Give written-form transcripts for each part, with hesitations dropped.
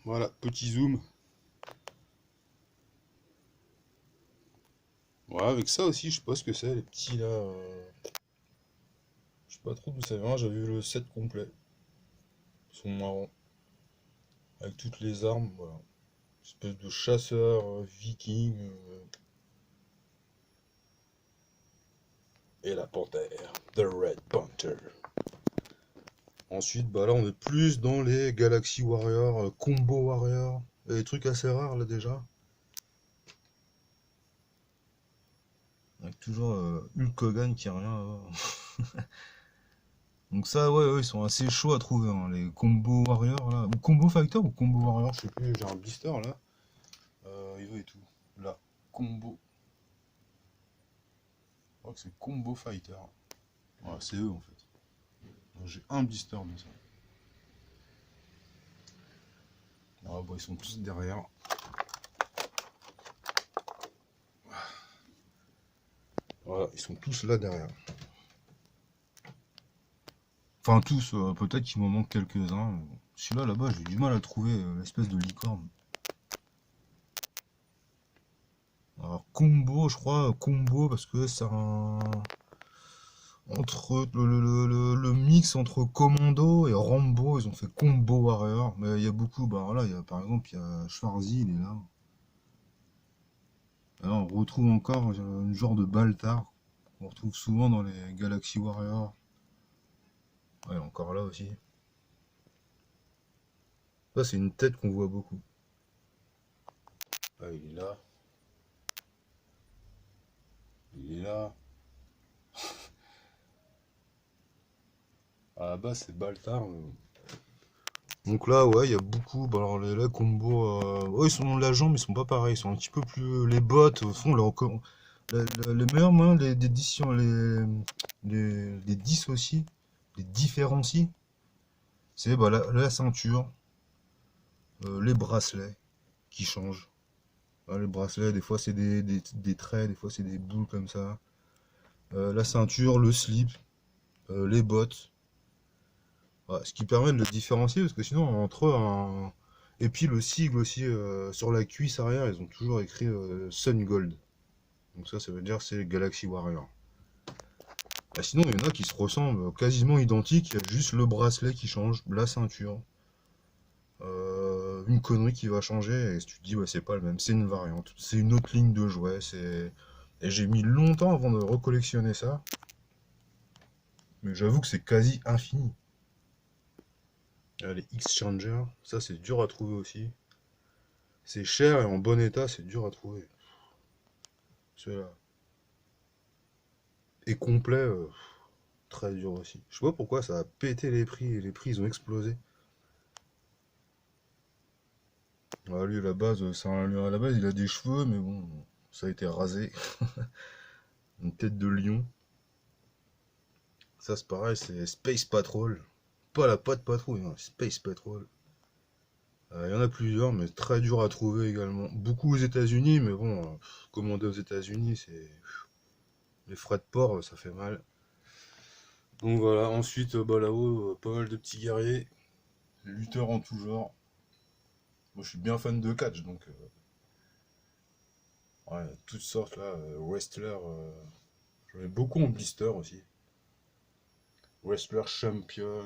Voilà, petit zoom. Ouais, avec ça aussi, je sais pas ce que c'est, les petits là. Je sais pas trop d'où ça vient, j'avais vu le set complet. Ils sont marrants. Avec toutes les armes, voilà. Espèce de chasseur viking. Et la panthère. The Red Panther. Ensuite, bah là, on est plus dans les Galaxy Warrior, Combo Warrior. Il y a des trucs assez rares là déjà. Avec toujours Hulk Hogan qui revient à voir. Donc ça, ouais, ouais, ils sont assez chauds à trouver, hein, les Combo Warrior là. Ou Combo Fighter ou Combo Warrior, je sais plus, j'ai un blister là. Il veut et tout. Là, Combo. Je crois que c'est Combo Fighter. Ouais, c'est eux en fait. Donc, j'ai un blister de ça. Ah, bah, ils sont tous derrière. Voilà, ils sont tous là derrière. Enfin tous, peut-être qu'il m'en manque quelques-uns. Celui-là là-bas, j'ai du mal à trouver l'espèce de licorne. Alors combo, je crois, combo parce que c'est un entre le mix entre Commando et Rambo, ils ont fait Combo Warrior. Mais il y a beaucoup, bah là, il y a, par exemple, il y a Schwarzy, il est là. Alors on retrouve encore un genre de Baltar qu'on retrouve souvent dans les Galaxy Warrior. Ouais, encore là aussi. Ça, c'est une tête qu'on voit beaucoup. Ah, il est là. Il est là. À la base, c'est Baltar. Donc là, ouais, il y a beaucoup. Bah, alors les combos, ouais, ils sont la jambe, ils sont pas pareils. Ils sont un petit peu plus. Les bottes font leur. Les meilleurs moyens d'édition, les dissocient, les différencient, c'est bah, la ceinture, les bracelets qui changent. Ah, les bracelets, des fois c'est des traits, des fois c'est des boules comme ça. La ceinture, le slip, les bottes. Ouais, ce qui permet de le différencier, parce que sinon, entre eux, et puis le sigle aussi, sur la cuisse arrière, ils ont toujours écrit Sun Gold. Donc ça veut dire c'est Galaxy Warrior. Ah, sinon, il y en a qui se ressemblent quasiment identiques, il y a juste le bracelet qui change, la ceinture. Une connerie qui va changer, et si tu te dis, ouais, c'est pas le même, c'est une variante, c'est une autre ligne de jouet, c'est... Et j'ai mis longtemps avant de recollectionner ça, mais j'avoue que c'est quasi infini. Ah, les X-Changers, ça c'est dur à trouver aussi. C'est cher et en bon état, c'est dur à trouver. Celui-là. Et complet, très dur aussi. Je sais pas pourquoi ça a pété les prix, et les prix ils ont explosé. Ah, lui, à la base, à la base, il a des cheveux, mais bon, ça a été rasé. Une tête de lion. Ça, c'est pareil, c'est Space Patrol. Pas la patte patrouille, hein, Space Patrol. Il y en a plusieurs, mais très dur à trouver également. Beaucoup aux États-Unis, mais bon, commander aux États-Unis, c'est. Les frais de port, ça fait mal. Donc voilà, ensuite, bah là-haut, pas mal de petits guerriers. Lutteurs en tout genre. Moi, je suis bien fan de catch, donc. Ouais, toutes sortes là, wrestlers. J'en ai beaucoup en blister aussi. Wrestler champion.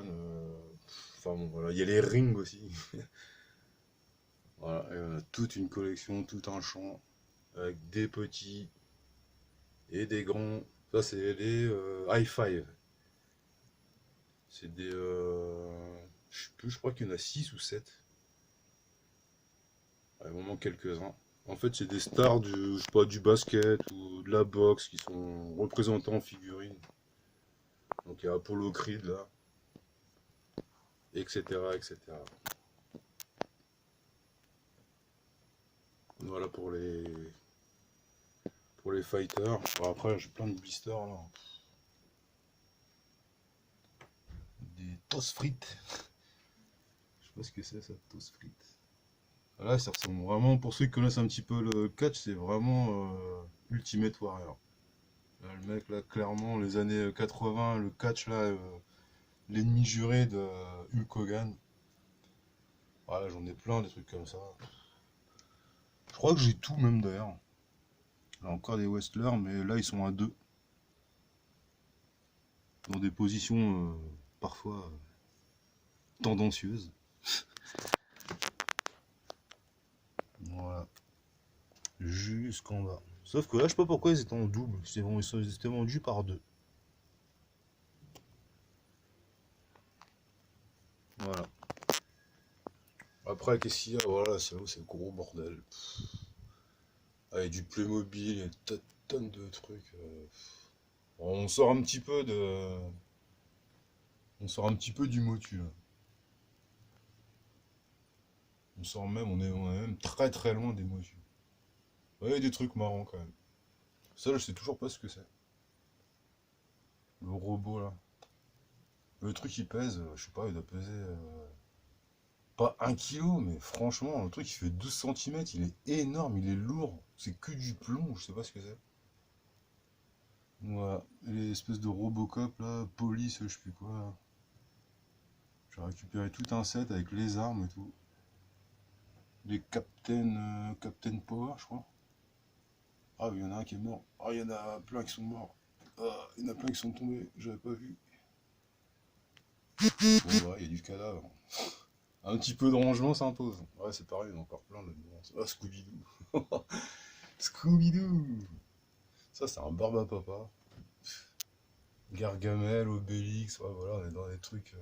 Enfin bon, voilà, il y a les rings aussi. Voilà, et on a toute une collection, tout un champ, avec des petits et des grands. Ça, c'est les high five. C'est des. Je sais plus, je crois qu'il y en a 6 ou 7. Il m'en manque quelques-uns. En fait, c'est des stars du, je sais pas, du basket ou de la boxe qui sont représentés en figurines. Donc il y a Apollo Creed là, etc. etc. Voilà pour les fighters. Bon, après, j'ai plein de blisters là. Des toast frites. Je sais pas ce que c'est ça, toast frites. Là, ça ressemble vraiment, pour ceux qui connaissent un petit peu le catch, c'est vraiment Ultimate Warrior. Là, le mec, là, clairement, les années 80, le catch, là, l'ennemi juré de Hulk Hogan. Ouais, j'en ai plein des trucs comme ça. Je crois que j'ai tout même d'ailleurs. Là encore des Wrestlers, mais là ils sont à deux. Dans des positions parfois tendancieuses. Voilà. Jusqu'en bas. Sauf que là, je sais pas pourquoi ils étaient en double. Ils étaient vendus par deux. Voilà. Après, qu'est-ce qu'il y a? Voilà, c'est le gros bordel. Avec du Playmobil, il y a des tonnes de trucs. On sort un petit peu de. On sort un petit peu du motu là. On est même très très loin des motus. Ouais, il y a des trucs marrants quand même. Ça, là, je sais toujours pas ce que c'est. Le robot là. Le truc il pèse, je sais pas, il doit peser pas 1 kilo, mais franchement, le truc il fait 12 centimètres, il est énorme, il est lourd. C'est que du plomb, je sais pas ce que c'est. Voilà, les espèces de Robocop là, police, je sais plus quoi là. J'ai récupéré tout un set avec les armes et tout. Les Captain Power, je crois. Ah, il y en a un qui est mort. Ah, il y en a plein qui sont morts. Ah, il y en a plein qui sont tombés, j'avais pas vu. Bon, ouais, il y a du cadavre. Un petit peu de rangement s'impose. Ouais, c'est pareil, il y en a encore plein là-dedans. Ah, Scooby-Doo. Scooby-Doo. Ça, c'est un barbe à papa. Gargamel, Obélix, ouais, voilà, on est dans des trucs.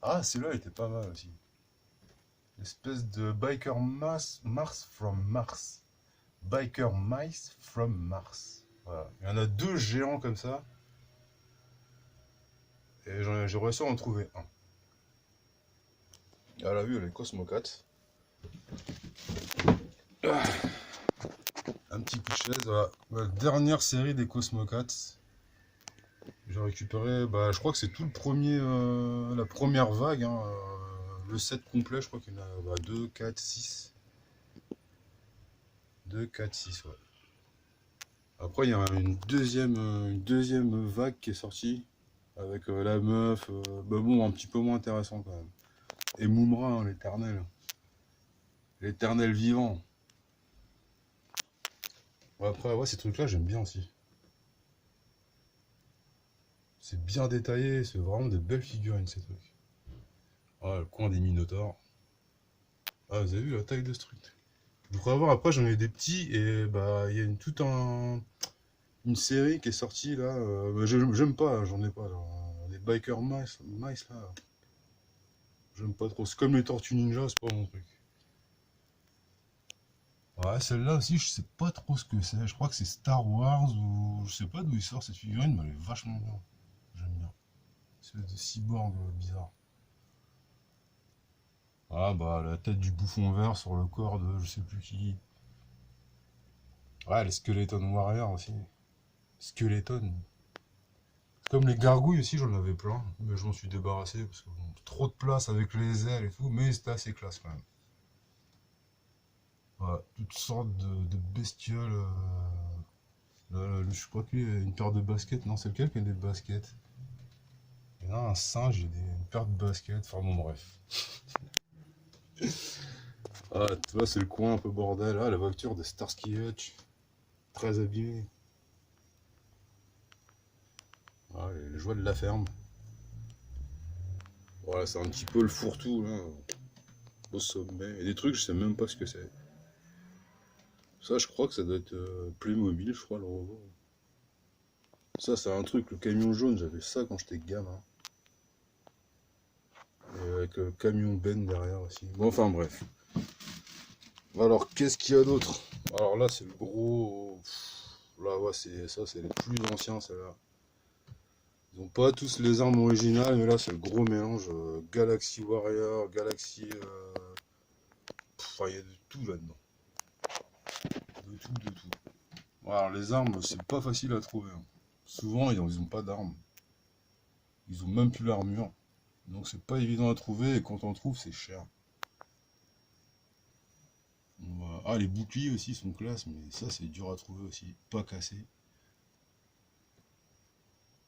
Ah, celui-là, il était pas mal aussi. L'espèce de Biker Mars from Mars. Biker Mice from Mars. Voilà. Il y en a deux géants comme ça. Et j'ai réussi à en trouver un. À la vue, les Cosmocats. Un petit coup de chaise, voilà. La dernière série des Cosmocats. J'ai récupéré, bah, je crois que c'est tout le premier, la première vague, hein, le set complet, je crois qu'il y en a bah, 2, 4, 6. 2, 4, 6, ouais. Après, il y a une deuxième vague qui est sortie, avec la meuf, bah bon, un petit peu moins intéressant quand même. Et Moumra, hein, l'éternel. L'éternel vivant. Ouais, après, ouais, ces trucs-là, j'aime bien aussi. C'est bien détaillé, c'est vraiment des belles figurines, ces trucs. Ah, le coin des Minotaures. Ah, vous avez vu la taille de ce truc? Je voudrais avoir, après j'en ai des petits et bah il y a une série qui est sortie là. Bah, j'aime pas, hein, j'en ai pas. Là. Les Biker Mice là. J'aime pas trop. C'est comme les Tortues Ninja, c'est pas mon truc. Ouais, celle-là aussi, je sais pas trop ce que c'est. Je crois que c'est Star Wars ou je sais pas d'où il sort cette figurine, mais elle est vachement bien. J'aime bien. Espèce de cyborg bizarre. Ah bah la tête du bouffon vert sur le corps de je sais plus qui. Ouais, les Skeleton Warriors aussi. Skeleton. Comme les gargouilles aussi, j'en avais plein, mais je m'en suis débarrassé parce que bon, trop de place avec les ailes et tout, mais c'était assez classe quand même. Voilà, toutes sortes de bestioles. Je crois qu'il y a une paire de baskets. Non, c'est lequel qui a des baskets? Il y en a un singe et une paire de baskets. Enfin bon, bref. Ah, tu vois, c'est le coin un peu bordel. Ah, la voiture de Starsky Hutch. Très abîmée. Ah, les joies de la ferme. Voilà, c'est un petit peu le fourre-tout, là. Au sommet. Et des trucs, je sais même pas ce que c'est. Ça, je crois que ça doit être Playmobil, je crois, le robot. Ça, c'est un truc, le camion jaune, j'avais ça quand j'étais gamin. Et avec le camion Ben derrière aussi. Bon, enfin, bref. Alors, qu'est-ce qu'il y a d'autre? Alors là, c'est le gros. Là, ouais, c'est les plus anciens, ceux-là. Ils n'ont pas tous les armes originales, mais là, c'est le gros mélange. Galaxy Warrior, Galaxy. Enfin, il y a de tout là-dedans. De tout, de tout. Alors, les armes, c'est pas facile à trouver. Hein. Souvent, ils ont pas d'armes. Ils ont même plus l'armure. Donc, c'est pas évident à trouver, et quand on trouve, c'est cher. Ah, les boucliers aussi sont classe, mais ça, c'est dur à trouver aussi. Pas cassé.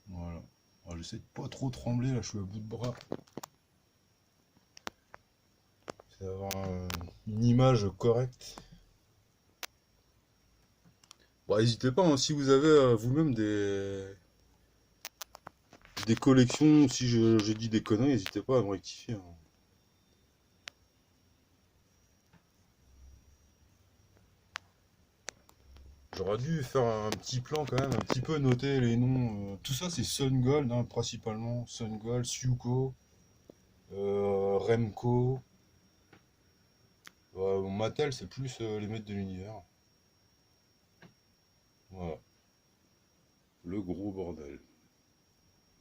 Voilà. Alors, j'essaie de pas trop trembler, là, je suis à bout de bras. c'est d'avoir une image correcte. Bon, n'hésitez pas, hein, si vous avez vous-même des collections, si je dis des conneries, n'hésitez pas à me rectifier, hein. J'aurais dû faire un petit plan quand même, un petit peu noter les noms. Tout ça c'est Sungold, hein, principalement. Sungold, Suiko, Remco. Mattel c'est plus les maîtres de l'univers. Voilà, le gros bordel.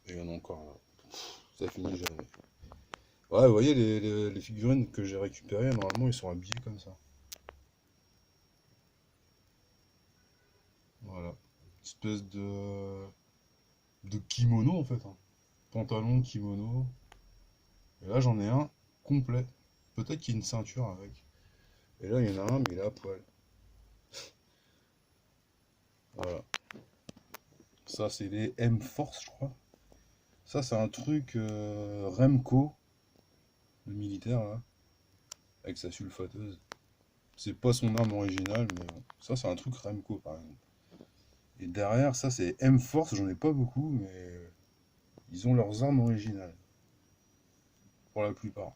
Et il y en a encore là. Ça finit jamais. Ouais, vous voyez les figurines que j'ai récupérées, normalement ils sont habillés comme ça. Voilà. Espèce de kimono en fait, hein. Pantalon, kimono. Et là j'en ai un complet. Peut-être qu'il y a une ceinture avec. Et là il y en a un, mais il est à poil. Voilà. Ça c'est les M-Force, je crois. Ça c'est un truc Remco, le militaire là, avec sa sulfateuse. C'est pas son arme originale, mais ça c'est un truc Remco par exemple. Et derrière, ça c'est M-Force, j'en ai pas beaucoup, mais ils ont leurs armes originales. Pour la plupart.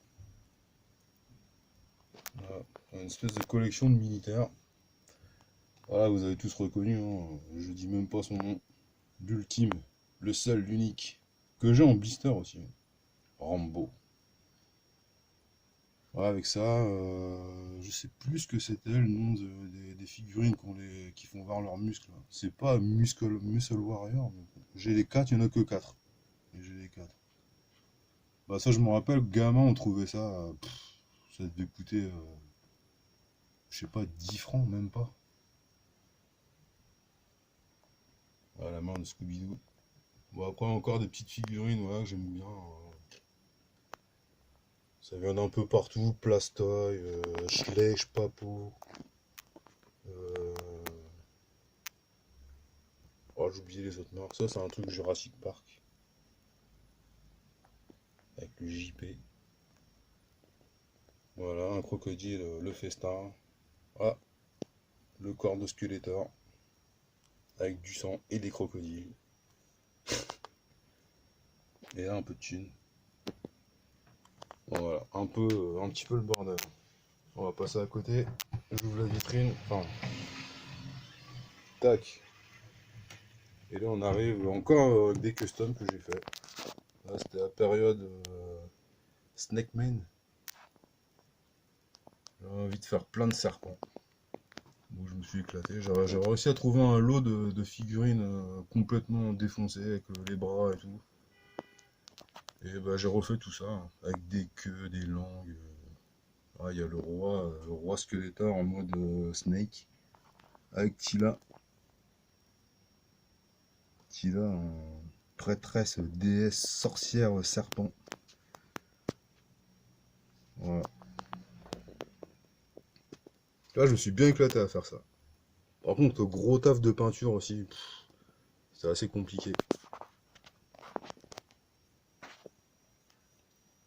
Voilà. Une espèce de collection de militaires. Voilà, vous avez tous reconnu, hein. Je dis même pas son nom. L'ultime, le seul, l'unique. Que j'ai en blister aussi, hein. Rambo. Voilà, avec ça, je sais plus ce que c'était le nom des figurines qui font voir leurs muscles, là. C'est pas Muscle Warrior. J'ai les 4, il y en a que 4. Et j'ai les 4. Bah ça je me rappelle, gamin on trouvait ça, ça devait coûter, je sais pas, 10 francs, même pas. Voilà, la main de Scooby-Doo. Bon après encore des petites figurines, voilà, que j'aime bien. Ça vient d'un peu partout, Plastoy, Schleich, Papo. euh, Oh j'ai oublié les autres marques. Ça c'est un truc Jurassic Park. Avec le JP. Voilà, un crocodile, le festin. Ah, le corps de Skeletor. Avec du sang et des crocodiles. Et là un peu de thune. Bon, voilà, un petit peu le bordel. On va passer à côté. J'ouvre la vitrine. Enfin, tac. Et là, on arrive encore avec des customs que j'ai fait. Là, c'était la période Snake Man. J'avais envie de faire plein de serpents. Bon, je me suis éclaté. J'ai réussi à trouver un lot de figurines complètement défoncées avec les bras et tout. Et bah, j'ai refait tout ça, hein, avec des queues, des langues. Ah, il y a le roi Skeletor en mode Snake. Avec Tila. Tila en prêtresse, déesse, sorcière, serpent. Voilà. Là, je me suis bien éclaté à faire ça. Par contre, gros taf de peinture aussi, c'est assez compliqué.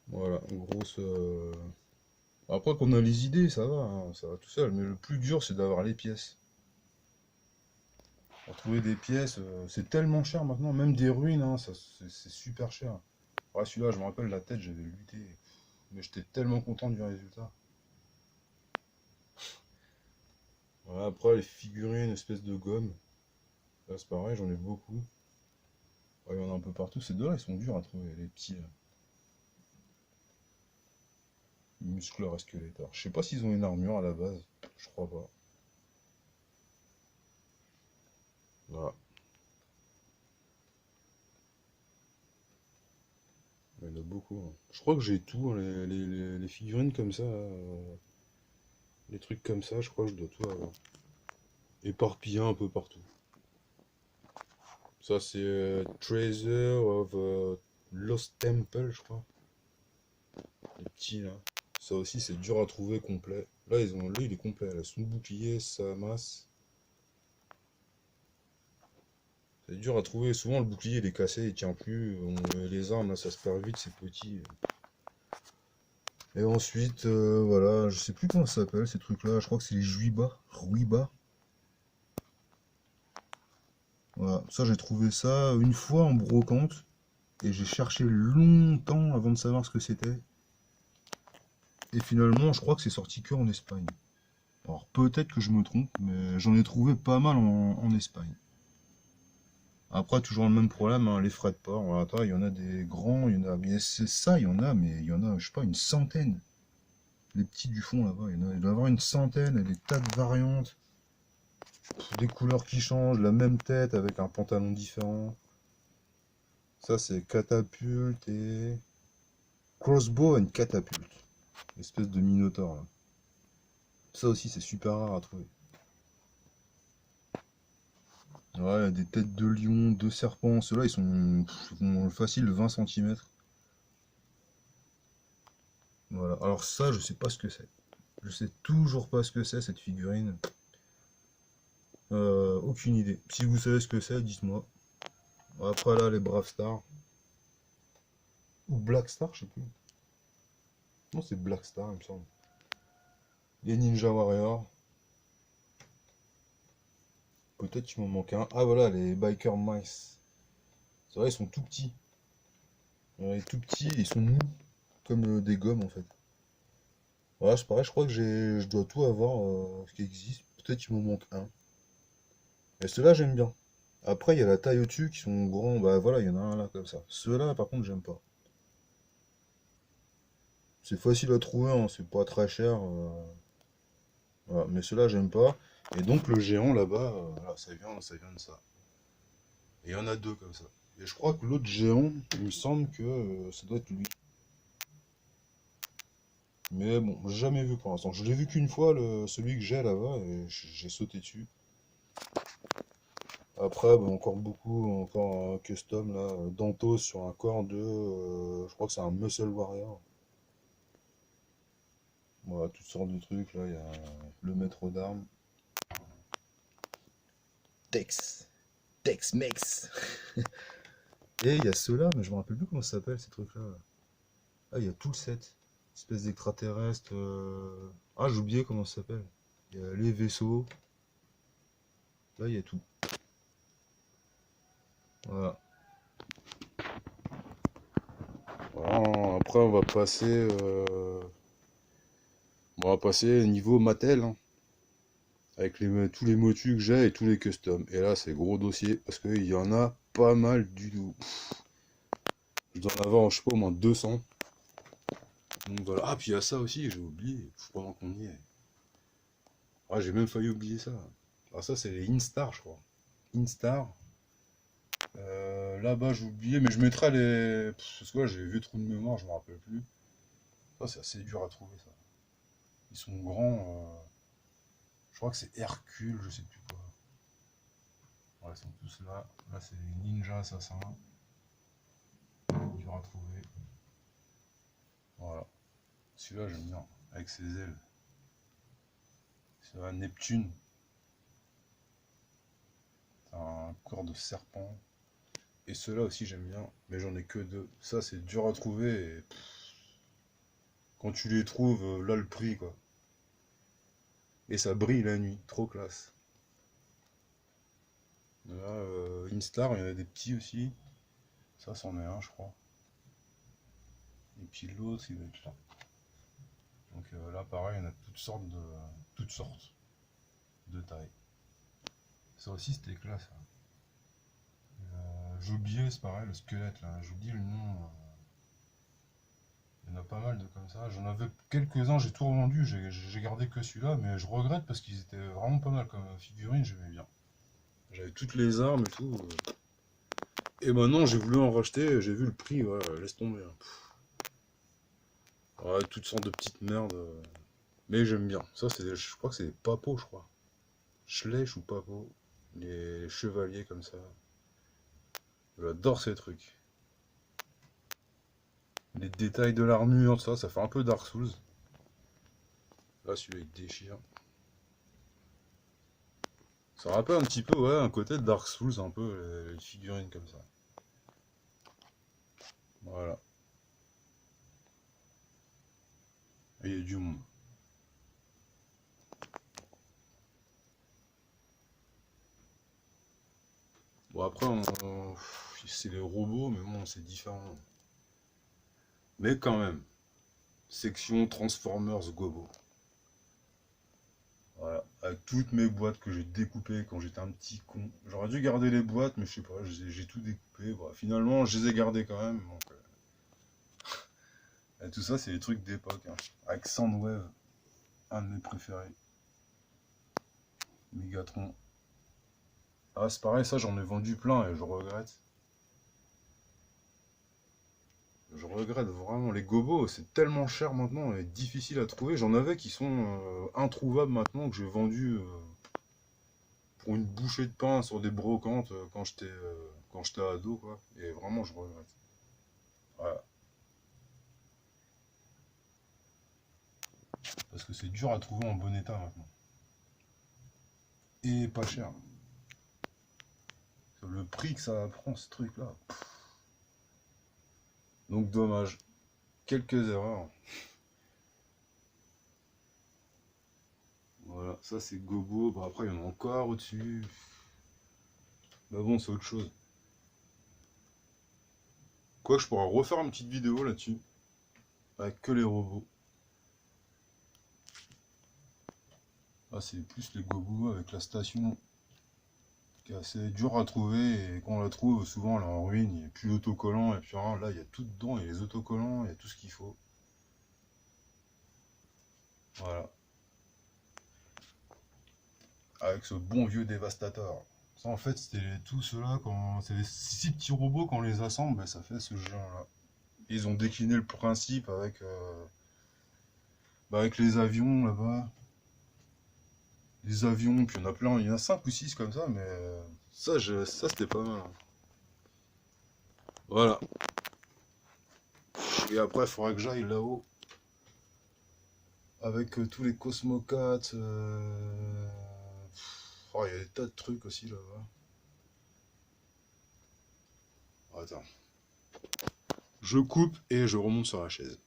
Voilà, une grosse. Après qu'on a les idées, ça va tout seul. Mais le plus dur, c'est d'avoir les pièces. Pour trouver des pièces, c'est tellement cher maintenant, même des ruines, hein, c'est super cher. Ouais, celui-là, je me rappelle la tête, j'avais lutté. Mais j'étais tellement content du résultat. Voilà, après, les figurines, espèce de gomme. Là, c'est pareil, j'en ai beaucoup. Ouais, il y en a un peu partout. Ces deux-là, ils sont durs à trouver, les petits là. Musclor et Skeletor. Je sais pas s'ils ont une armure à la base. Je crois pas. Voilà. Il y en a beaucoup, hein. Je crois que j'ai tout, hein, les figurines comme ça, les trucs comme ça, je crois que je dois tout avoir. Éparpillé un peu partout. Ça, c'est Treasure of Lost Temple, je crois. Les petits là. Ça aussi, c'est dur à trouver complet. Là, il est complet. Là, son bouclier, sa masse. C'est dur à trouver. Souvent, le bouclier, il est cassé, il tient plus. Les armes, là, ça se perd vite, c'est petit. Et ensuite, voilà, je sais plus comment ça s'appelle ces trucs-là. Je crois que c'est les Juiba. Ruiba. Voilà, ça j'ai trouvé ça une fois en brocante. Et j'ai cherché longtemps avant de savoir ce que c'était. Et finalement, je crois que c'est sorti que en Espagne. Alors peut-être que je me trompe, mais j'en ai trouvé pas mal en Espagne. Après, toujours le même problème, hein, les frais de port. Voilà, attends, il y en a des grands, il y en a. Mais c'est ça, il y en a, mais il y en a, je sais pas, une centaine. Les petits du fond là-bas, il doit y avoir une centaine, et des tas de variantes. Des couleurs qui changent, la même tête avec un pantalon différent. Ça, c'est catapulte et. Crossbow and catapulte. Espèce de minotaure là. Ça aussi, c'est super rare à trouver. Ouais, il y a des têtes de lion, de serpents. Ceux-là, ils font facile 20 centimètres. Voilà. Alors ça, je sais pas ce que c'est. Je sais toujours pas ce que c'est cette figurine. Aucune idée. Si vous savez ce que c'est, dites-moi. Après là, les Brave Stars. Ou Black Star, je sais plus. Non, c'est Black Star, il me semble. Les Ninja Warriors. Peut-être qu'il m'en manque un. Ah voilà, les Biker Mice. C'est vrai, ils sont tout petits. Ouais, tout petits, et ils sont mous. Comme des gommes en fait. Voilà, c'est pareil, je crois que je dois tout avoir ce qui existe. Peut-être qu'il m'en manque un. Et ceux-là, j'aime bien. Après, il y a la taille au-dessus qui sont grands. Bah voilà, il y en a un là comme ça. Ceux-là, par contre, j'aime pas. C'est facile à trouver, hein, c'est pas très cher. Voilà. Mais ceux-là, j'aime pas. Et donc, le géant là-bas, voilà, ça vient de ça. Et il y en a deux comme ça. Et je crois que l'autre géant, il me semble que ça doit être lui. Mais bon, jamais vu pour l'instant. Je l'ai vu qu'une fois, celui que j'ai là-bas, et j'ai sauté dessus. Après, bah, encore beaucoup, encore un custom là, Dantos sur un corps de, je crois que c'est un Muscle Warrior. Voilà, toutes sortes de trucs là, il y a le maître d'armes. Tex, Tex-Mex. Et il y a ceux-là, mais je me rappelle plus comment ça s'appelle ces trucs-là. Ah, il y a tout le set. Espèce d'extraterrestre. Ah, j'ai oublié comment ça s'appelle. Il y a les vaisseaux. Là, il y a tout. Voilà. Voilà, après, on va passer niveau Mattel, hein, avec tous les motus que j'ai et tous les customs. Et là, c'est gros dossier parce qu'il y en a pas mal du tout. Je dois en avoir, je sais pas, au moins 200. Donc voilà. Ah, puis il y a ça aussi, j'ai oublié, pendant qu'on y est. Ah, j'ai même failli oublier ça. Ah, ça, c'est les Instar, je crois. Instar. Là-bas, j'ai oublié, mais je mettrai les. Parce que là, j'ai vieux trou de mémoire, je me rappelle plus. Ça, c'est assez dur à trouver, ça. Ils sont grands. Je crois que c'est Hercule, je sais plus quoi. Ouais, ils sont tous là. Là, c'est les ninjas assassins. Dur à trouver. Voilà. Celui-là, j'aime bien. Avec ses ailes. C'est un Neptune. C'est un corps de serpent. Et ceux-là aussi, j'aime bien. Mais j'en ai que deux. Ça, c'est dur à trouver. Et quand tu les trouves, là, le prix, quoi. Et ça brille la nuit. Trop classe. Là, Instar, il y en a des petits aussi. Ça, c'en est un, je crois. Et puis l'autre, il va être là. Donc là, pareil, il y en a toutes sortes de tailles. Ça aussi, c'était classe. J'ai oublié, c'est pareil, le squelette là. J'oublie le nom. Il y en a pas mal de comme ça. J'en avais quelques-uns, j'ai tout revendu. J'ai gardé que celui-là, mais je regrette parce qu'ils étaient vraiment pas mal comme figurines. J'aimais bien. J'avais toutes les armes et tout. Et maintenant, j'ai voulu en racheter. J'ai vu le prix. Ouais, laisse tomber, hein. Ouais, toutes sortes de petites merdes. Mais j'aime bien. Ça, je crois que c'est des papos, je crois. Schlech ou papos. Les chevaliers comme ça. J'adore ces trucs. Les détails de l'armure, ça fait un peu Dark Souls. Là, celui-là, il déchire. Ça rappelle un petit peu, ouais, un côté de Dark Souls, un peu, les figurines comme ça. Voilà. Et il y a du monde. Bon, après, c'est les robots, mais bon, c'est différent. Mais quand même, section Transformers Gobo. Voilà, avec toutes mes boîtes que j'ai découpées quand j'étais un petit con. J'aurais dû garder les boîtes, mais je sais pas, j'ai tout découpé. Bon, finalement, je les ai gardées quand même. Donc, et tout ça, c'est des trucs d'époque. Hein. Avec Soundwave, un de mes préférés. Megatron. Ah, c'est pareil, ça, j'en ai vendu plein et je regrette. Je regrette vraiment. Les gobos, c'est tellement cher maintenant et difficile à trouver. J'en avais qui sont introuvables maintenant que j'ai vendu pour une bouchée de pain sur des brocantes quand j'étais ado, quoi. Et vraiment, je regrette. Voilà. Parce que c'est dur à trouver en bon état maintenant. Et pas cher. Le prix que ça prend, ce truc-là. Donc, dommage. Quelques erreurs. Voilà, ça c'est gobo. Bon, après, il y en a encore au-dessus. Mais bon, c'est autre chose. Quoi que je pourrais refaire une petite vidéo là-dessus. Avec que les robots. Ah, c'est plus les gobos avec la station qui est assez dure à trouver. Et quand on la trouve, souvent elle est en ruine. Il n'y a plus d'autocollants. Et puis hein, là, il y a tout dedans. Il y a les autocollants. Il y a tout ce qu'il faut. Voilà. Avec ce bon vieux dévastateur. Ça, en fait, c'était tout cela. C'est les 6 petits robots, quand on les assemble, ben, ça fait ce genre-là. Ils ont décliné le principe avec les avions là-bas. Les avions, puis il y en a plein, il y en a 5 ou 6 comme ça, mais ça c'était pas mal. Hein. Voilà. Et après, il faudra que j'aille là-haut avec tous les Cosmocats. Oh, il y a des tas de trucs aussi là-bas. Attends. Je coupe et je remonte sur la chaise.